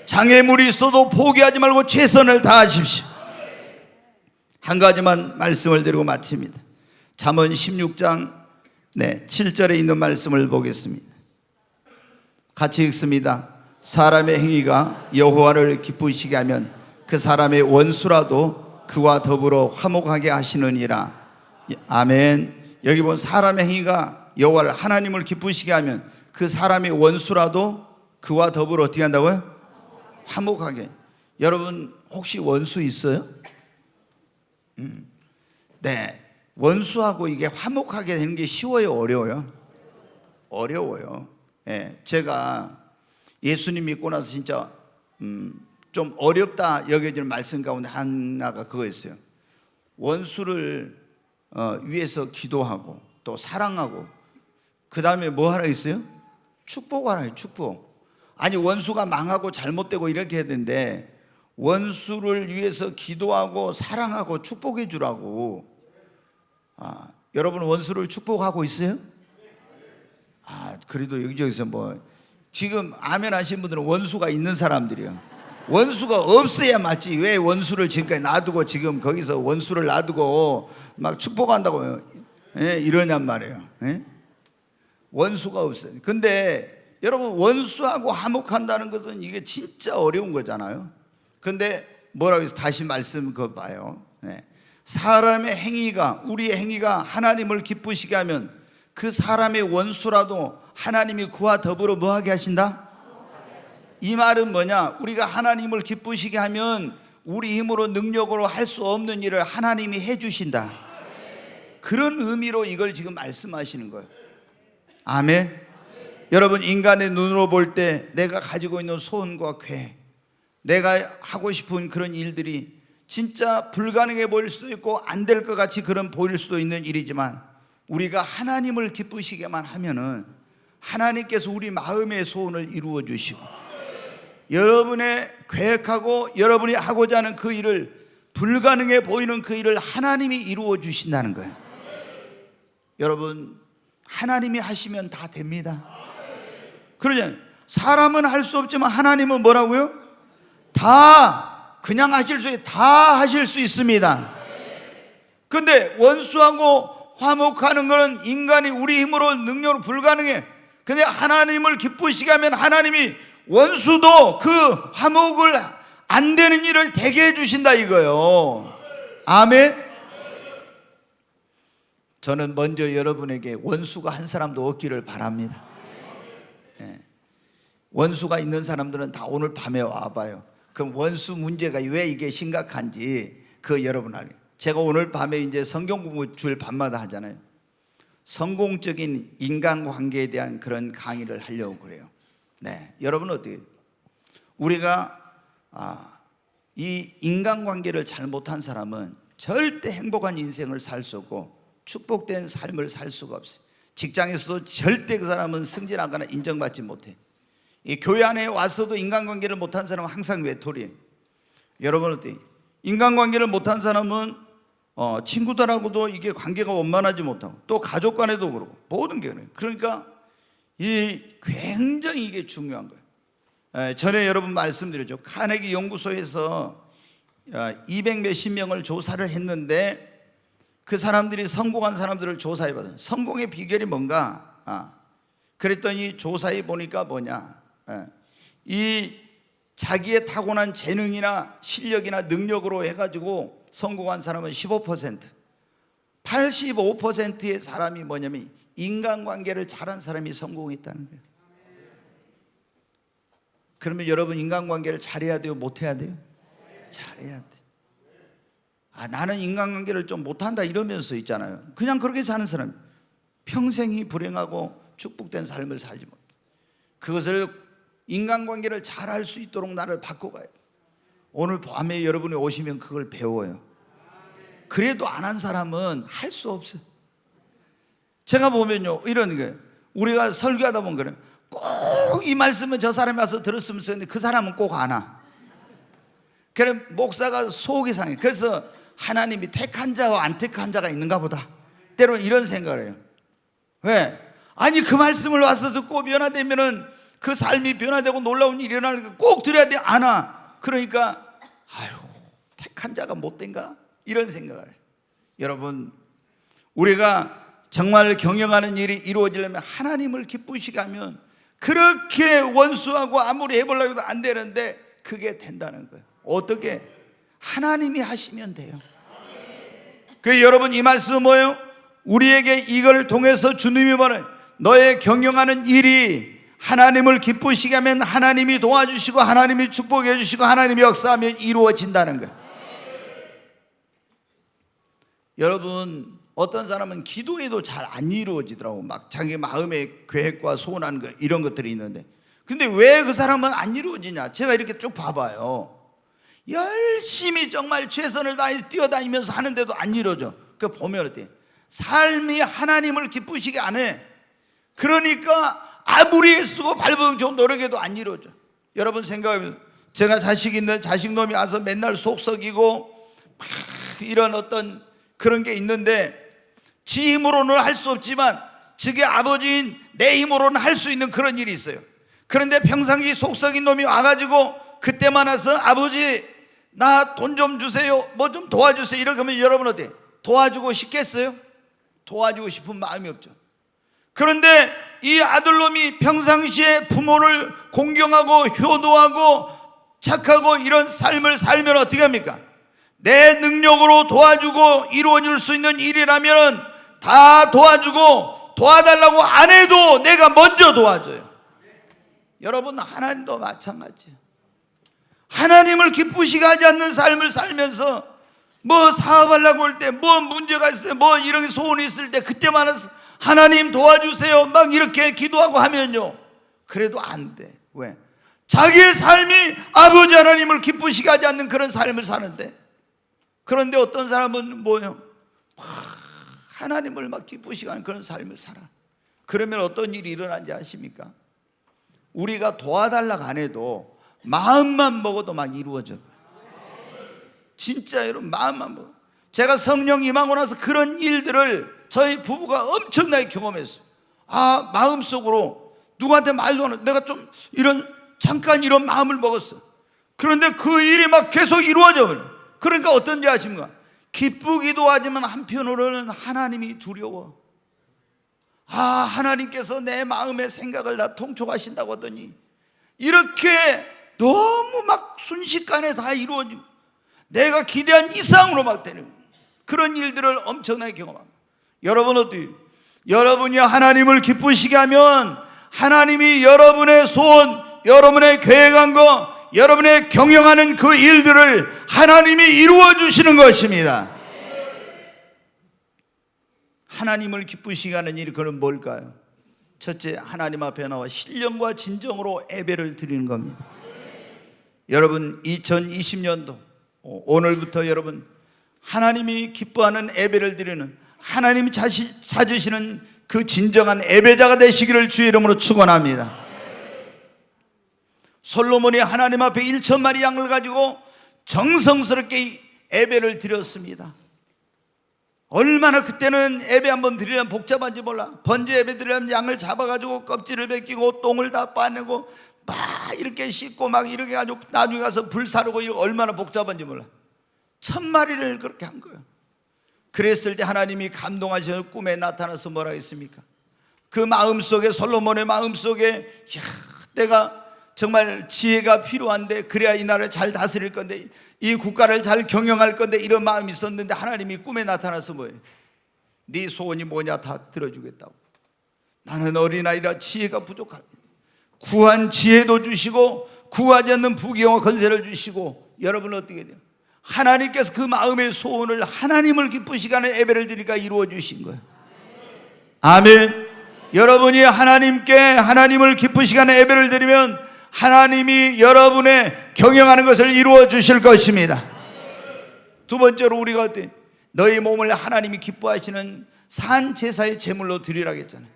장애물이 있어도 포기하지 말고 최선을 다하십시오. 한 가지만 말씀을 드리고 마칩니다. 잠언 16장 7절에 있는 말씀을 보겠습니다. 같이 읽습니다. 사람의 행위가 여호와를 기쁘시게 하면 그 사람의 원수라도 그와 더불어 화목하게 하시느니라. 아멘. 여기 보면 사람의 행위가 여호와를, 하나님을 기쁘시게 하면 그 사람의 원수라도 그와 더불어 어떻게 한다고요? 화목하게. 여러분 혹시 원수 있어요? 네. 원수하고 이게 화목하게 되는 게 쉬워요, 어려워요? 어려워요. 예, 제가 예수님 믿고 나서 진짜 좀 어렵다 여겨지는 말씀 가운데 하나가 그거였어요. 원수를 위해서 기도하고 또 사랑하고 그 다음에 뭐 하라 했어요? 축복하라 해요. 축복. 아니 원수가 망하고 잘못되고 이렇게 해야 되는데 원수를 위해서 기도하고 사랑하고 축복해 주라고. 여러분 원수를 축복하고 있어요? 그래도 여기저기서 뭐 지금 아멘 하신 분들은 원수가 있는 사람들이요. 원수가 없어야 맞지. 왜 원수를 지금까지 놔두고 지금 거기서 원수를 놔두고 막 축복한다고 이러냔 말이에요. 원수가 없어요. 근데 여러분 원수하고 화목한다는 것은 이게 진짜 어려운 거잖아요. 근데 뭐라고 해서 다시 말씀 그거 봐요. 사람의 행위가, 우리의 행위가 하나님을 기쁘시게 하면 그 사람의 원수라도 하나님이 그와 더불어 뭐하게 하신다? 이 말은 뭐냐? 우리가 하나님을 기쁘시게 하면 우리 힘으로 능력으로 할 수 없는 일을 하나님이 해주신다. 그런 의미로 이걸 지금 말씀하시는 거예요. 아멘. 여러분 인간의 눈으로 볼 때 내가 가지고 있는 소원과 쾌, 내가 하고 싶은 그런 일들이 진짜 불가능해 보일 수도 있고 안 될 것 같이 그런 보일 수도 있는 일이지만 우리가 하나님을 기쁘시게만 하면은 하나님께서 우리 마음의 소원을 이루어 주시고 여러분의 계획하고 여러분이 하고자 하는 그 일을, 불가능해 보이는 그 일을 하나님이 이루어 주신다는 거예요. 여러분 하나님이 하시면 다 됩니다. 그러잖아요. 사람은 할 수 없지만 하나님은 뭐라고요? 다 그냥 하실 수, 다 하실 수 있습니다. 근데 원수하고 화목하는 것은 인간이 우리 힘으로 능력으로 불가능해. 근데 하나님을 기쁘시게 하면 하나님이 원수도 그 화목을 안 되는 일을 되게 해주신다 이거요. 아멘. 저는 먼저 여러분에게 원수가 한 사람도 없기를 바랍니다. 원수가 있는 사람들은 다 오늘 밤에 와봐요. 그럼 원수 문제가 왜 이게 심각한지 그 여러분 알아요. 제가 오늘 밤에 이제 성경 공부 주일 밤마다 하잖아요. 성공적인 인간관계에 대한 그런 강의를 하려고 그래요. 여러분 어떻게? 우리가 이 인간관계를 잘 못한 사람은 절대 행복한 인생을 살 수 없고 축복된 삶을 살 수가 없어요. 직장에서도 절대 그 사람은 승진하거나 인정받지 못해. 이 교회 안에 와서도 인간관계를 못한 사람은 항상 외톨이에요. 여러분 어때요? 인간관계를 못한 사람은 친구들하고도 이게 관계가 원만하지 못하고 또 가족 간에도 그렇고 모든 게 그래요. 그러니까 이 굉장히 이게 중요한 거예요. 전에 여러분 말씀드렸죠. 카네기 연구소에서 200 몇십 명을 조사를 했는데 그 사람들이 성공한 사람들을 조사해봤어요. 성공의 비결이 뭔가? 그랬더니 조사해 보니까 뭐냐? 이 자기의 타고난 재능이나 실력이나 능력으로 해가지고 성공한 사람은 15%, 85%의 사람이 뭐냐면 인간관계를 잘한 사람이 성공했다는 거예요. 그러면 여러분 인간관계를 잘해야 돼요? 못해야 돼요? 잘해야 돼. 나는 인간관계를 좀 못한다 이러면서 있잖아요. 그냥 그렇게 사는 사람 평생이 불행하고 축복된 삶을 살지 못해. 그것을 인간관계를 잘할 수 있도록 나를 바꿔가야 돼. 오늘 밤에 여러분이 오시면 그걸 배워요. 그래도 안 한 사람은 할 수 없어요. 제가 보면요 이런 거예요. 우리가 설교하다 보면 그래요. 꼭 이 말씀은 저 사람이 와서 들었으면 쓰는데 그 사람은 꼭 안 와. 그래 목사가 속이 상해. 그래서 하나님이 택한 자와 안 택한 자가 있는가 보다. 때로는 이런 생각을 해요. 왜? 아니 그 말씀을 와서 듣고 변화되면은 그 삶이 변화되고 놀라운 일이 일어나는 거 꼭 들어야 돼. 안 와. 그러니까 택한 자가 못된가? 이런 생각을 해요. 여러분 우리가 정말 경영하는 일이 이루어지려면 하나님을 기쁘시게 하면 그렇게 원수하고 아무리 해보려고 해도 안 되는데 그게 된다는 거예요. 어떻게? 하나님이 하시면 돼요. 그 여러분 이 말씀은 뭐예요? 우리에게 이걸 통해서 주님이 말해요. 너의 경영하는 일이 하나님을 기쁘시게 하면 하나님이 도와주시고 하나님이 축복해 주시고 하나님이 역사하면 이루어진다는 거예요. 여러분 어떤 사람은 기도해도 잘 안 이루어지더라고. 막 자기 마음의 계획과 소원하는 거 이런 것들이 있는데 근데 왜 그 사람은 안 이루어지냐? 제가 이렇게 쭉 봐봐요. 열심히 정말 최선을 다해 뛰어다니면서 하는데도 안 이루어져. 그 보면 어때? 삶이 하나님을 기쁘시게 안 해. 그러니까 아무리 애쓰고 발버둥 쳐 노력해도 안 이루어져. 여러분 생각해보세요. 제가 자식 있는 자식놈이 와서 맨날 속썩이고 막 이런 어떤 그런 게 있는데 지 힘으로는 할 수 없지만 저게 아버지인 내 힘으로는 할 수 있는 그런 일이 있어요. 그런데 평상시 속썩인 놈이 와가지고 그때만 와서 아버지 나 돈 좀 주세요, 뭐 좀 도와주세요 이렇게 하면 여러분 어때? 도와주고 싶겠어요? 도와주고 싶은 마음이 없죠. 그런데 이 아들놈이 평상시에 부모를 공경하고 효도하고 착하고 이런 삶을 살면 어떻게 합니까? 내 능력으로 도와주고 이루어질 수 있는 일이라면 다 도와주고 도와달라고 안 해도 내가 먼저 도와줘요. 여러분 하나님도 마찬가지예요. 하나님을 기쁘시게 하지 않는 삶을 살면서 뭐 사업하려고 할 때 뭐 문제가 있을 때 뭐 이런 소원이 있을 때 그때만 하나님 도와주세요 막 이렇게 기도하고 하면요 그래도 안 돼. 왜? 자기의 삶이 아버지 하나님을 기쁘시게 하지 않는 그런 삶을 사는데, 그런데 어떤 사람은 뭐예요? 하나님을 막 기쁘시게 하는 그런 삶을 살아. 그러면 어떤 일이 일어나는지 아십니까? 우리가 도와달라고 안 해도 마음만 먹어도 막 이루어져요. 진짜 여러분 마음만 먹어. 제가 성령 임하고 나서 그런 일들을 저희 부부가 엄청나게 경험했어요. 아, 마음속으로 누구한테 말도 안 하고 내가 좀 잠깐 이런 마음을 먹었어. 그런데 그 일이 막 계속 이루어져 버려. 그러니까 어떤지 아십니까? 기쁘기도 하지만 한편으로는 하나님이 두려워. 아, 하나님께서 내 마음의 생각을 다 통촉하신다고 하더니 이렇게 너무 막 순식간에 다 이루어지고 내가 기대한 이상으로 막 되는 그런 일들을 엄청나게 경험합니다. 여러분 어때요? 여러분이 하나님을 기쁘시게 하면 하나님이 여러분의 소원, 여러분의 계획한 거, 여러분의 경영하는 그 일들을 하나님이 이루어 주시는 것입니다. 하나님을 기쁘시게 하는 일이 그건 뭘까요? 첫째, 하나님 앞에 나와 신령과 진정으로 예배를 드리는 겁니다. 여러분 2020년도 오늘부터 여러분 하나님이 기뻐하는 예배를 드리는 하나님이 찾으시는 그 진정한 예배자가 되시기를 주의 이름으로 축원합니다. 솔로몬이 하나님 앞에 1,000마리 양을 가지고 정성스럽게 예배를 드렸습니다. 얼마나 그때는 예배 한번 드리려면 복잡한지 몰라. 번제 예배 드리려면 양을 잡아가지고 껍질을 벗기고 똥을 다 빠내고 막 이렇게 씻고 막 이렇게 해가지고 나중에 가서 불 사르고 얼마나 복잡한지 몰라. 1,000마리를 그렇게 한 거예요. 그랬을 때 하나님이 감동하셔서 꿈에 나타나서 뭐라 했습니까? 그 마음속에, 솔로몬의 마음속에 내가 정말 지혜가 필요한데 그래야 이 나라를 잘 다스릴 건데 이 국가를 잘 경영할 건데 이런 마음이 있었는데 하나님이 꿈에 나타나서 뭐예요? 네 소원이 뭐냐 다 들어주겠다고. 나는 어린아이라 지혜가 부족합니다. 구한 지혜도 주시고 구하지 않는 부귀영화 권세를 주시고, 여러분 어떻게 돼요? 하나님께서 그 마음의 소원을 하나님을 기쁘시게 하는 예배를 드리니까 이루어 주신 거예요. 아멘. 여러분이 하나님을 기쁘시게 하는 예배를 드리면 하나님이 여러분의 경영하는 것을 이루어 주실 것입니다. 두 번째로 우리가 어때? 너희 몸을 하나님이 기뻐하시는 산 제사의 제물로 드리라고 했잖아요.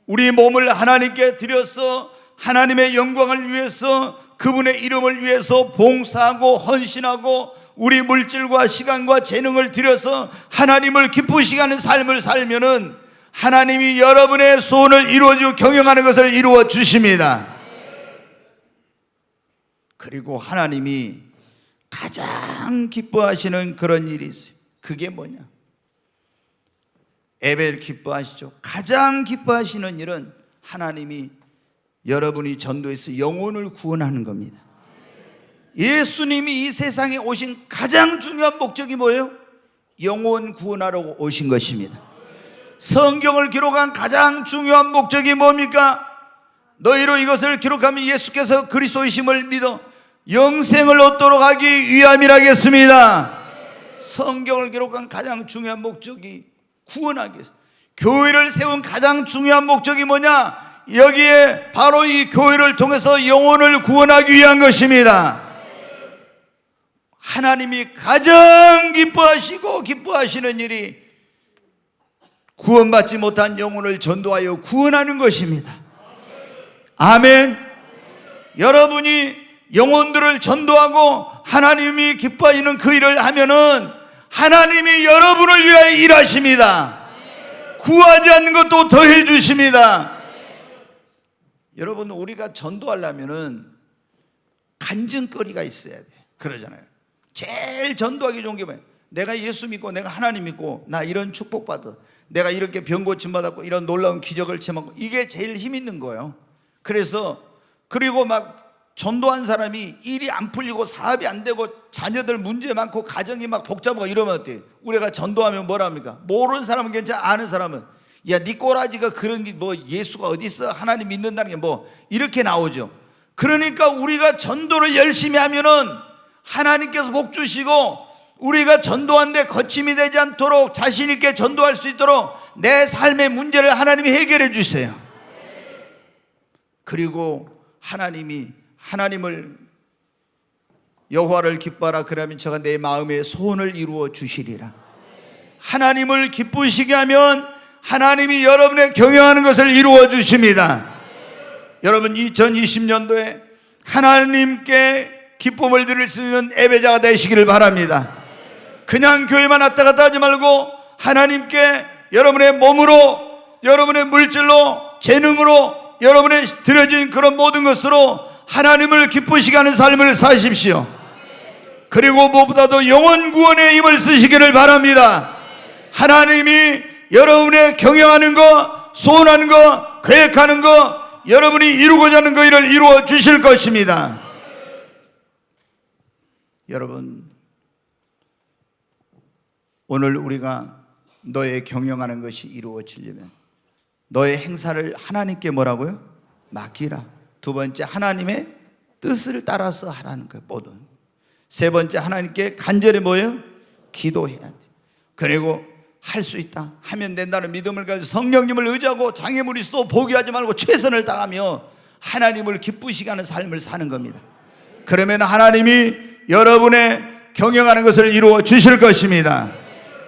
우리 몸을 하나님께 드려서 하나님의 영광을 위해서, 그분의 이름을 위해서 봉사하고 헌신하고 우리 물질과 시간과 재능을 들여서 하나님을 기쁘시게 하는 삶을 살면은 하나님이 여러분의 소원을 이루어주고 경영하는 것을 이루어 주십니다. 그리고 하나님이 가장 기뻐하시는 그런 일이 있어요. 그게 뭐냐? 예배를 기뻐하시죠. 가장 기뻐하시는 일은 하나님이 여러분이 전도해서 영혼을 구원하는 겁니다. 예수님이 이 세상에 오신 가장 중요한 목적이 뭐예요? 영혼 구원하러 오신 것입니다. 성경을 기록한 가장 중요한 목적이 뭡니까? 너희로 이것을 기록하면 예수께서 그리스도이심을 믿어 영생을 얻도록 하기 위함이라겠습니다. 성경을 기록한 가장 중요한 목적이 구원하기 위해서. 교회를 세운 가장 중요한 목적이 뭐냐? 여기에 바로 이 교회를 통해서 영혼을 구원하기 위한 것입니다. 하나님이 가장 기뻐하시고 기뻐하시는 일이 구원받지 못한 영혼을 전도하여 구원하는 것입니다. 아멘. 여러분이 영혼들을 전도하고 하나님이 기뻐하시는 그 일을 하면은 하나님이 여러분을 위하여 일하십니다. 구하지 않는 것도 더해 주십니다. 여러분, 우리가 전도하려면은 간증거리가 있어야 돼. 그러잖아요. 제일 전도하기 좋은 게 뭐예요? 내가 예수 믿고 내가 하나님 믿고 나 이런 축복받아, 내가 이렇게 병 고침 받았고 이런 놀라운 기적을 체험하고, 이게 제일 힘 있는 거예요. 그래서 그리고 막 전도한 사람이 일이 안 풀리고 사업이 안 되고 자녀들 문제 많고 가정이 막 복잡하고 이러면 어때요? 우리가 전도하면 뭐라 합니까? 모르는 사람은 괜찮아, 아는 사람은 야, 네 꼬라지가 그런 게 뭐 예수가 어디 있어? 하나님 믿는다는 게 뭐 이렇게 나오죠. 그러니까 우리가 전도를 열심히 하면은 하나님께서 복 주시고, 우리가 전도하는데 거침이 되지 않도록 자신 있게 전도할 수 있도록 내 삶의 문제를 하나님이 해결해 주세요. 그리고 하나님을 여호와를 기뻐하라, 그러면 저가 내 마음의 소원을 이루어 주시리라. 하나님을 기쁘시게 하면 하나님이 여러분의 경영하는 것을 이루어 주십니다. 여러분, 2020년도에 하나님께 기쁨을 드릴 수 있는 예배자가 되시기를 바랍니다. 그냥 교회만 왔다 갔다 하지 말고 하나님께 여러분의 몸으로, 여러분의 물질로, 재능으로, 여러분의 드려진 그런 모든 것으로 하나님을 기쁘시게 하는 삶을 사십시오. 그리고 무엇보다도 영혼 구원에 힘을 쓰시기를 바랍니다. 하나님이 여러분의 경영하는 거, 소원하는 거, 계획하는 거, 여러분이 이루고자 하는 거, 이를 이루어 주실 것입니다. 여러분, 오늘 우리가 너의 경영하는 것이 이루어지려면 너의 행사를 하나님께 뭐라고요? 맡기라. 두 번째, 하나님의 뜻을 따라서 하라는 거예요. 모든. 세 번째, 하나님께 간절히 뭐예요? 기도해야 돼. 그리고 할 수 있다, 하면 된다는 믿음을 가지고 성령님을 의지하고 장애물이 있어도 포기하지 말고 최선을 다하며 하나님을 기쁘시게 하는 삶을 사는 겁니다. 그러면 하나님이 여러분의 경영하는 것을 이루어 주실 것입니다.